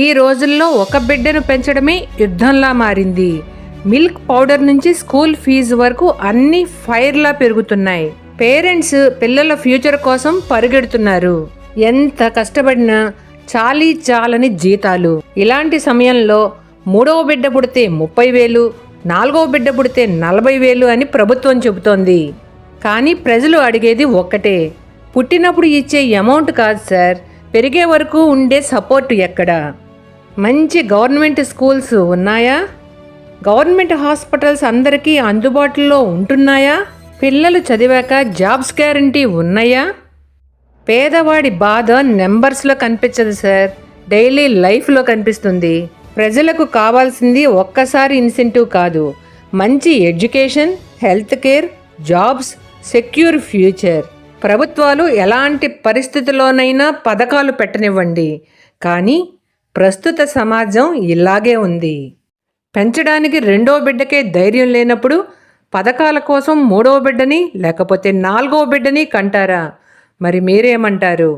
ఈ రోజుల్లో ఒక బిడ్డను పెంచడమే యుద్ధంలా మారింది. మిల్క్ పౌడర్ నుంచి స్కూల్ ఫీజు వరకు అన్ని ఫైర్లా పెరుగుతున్నాయి. పేరెంట్స్ పిల్లల ఫ్యూచర్ కోసం పరిగెడుతున్నారు. ఎంత కష్టపడినా చాలని జీతాలు. ఇలాంటి సమయంలో 3వ బిడ్డ పుడితే 30,000, 4వ బిడ్డ పుడితే 40,000 అని ప్రభుత్వం చెబుతోంది. కానీ ప్రజలు అడిగేది ఒక్కటే, పుట్టినప్పుడు ఇచ్చే అమౌంట్ కాదు సార్, పెరిగే వరకు ఉండే సపోర్ట్ ఎక్కడ? మంచి గవర్నమెంట్ స్కూల్స్ ఉన్నాయా? గవర్నమెంట్ హాస్పిటల్స్ అందరికీ అందుబాటులో ఉంటున్నాయా? పిల్లలు చదివాక జాబ్స్ గ్యారంటీ ఉన్నాయా? పేదవాడి బాధ నెంబర్స్లో కనిపించదు సార్, డైలీ లైఫ్లో కనిపిస్తుంది. ప్రజలకు కావాల్సింది ఒక్కసారి ఇన్సెంటివ్ కాదు, మంచి education, health care, jobs, secure future. ప్రభుత్వాలు ఎలాంటి పరిస్థితుల్లోనైనా పథకాలు పెట్టనివ్వండి, కానీ ప్రస్తుత సమాజం ఇలాగే ఉంది. పెంచడానికి 2వ బిడ్డకే ధైర్యం లేనప్పుడు పథకాల కోసం 3వ బిడ్డని లేకపోతే 4వ బిడ్డని కంటారా? మరి మీరేమంటారు?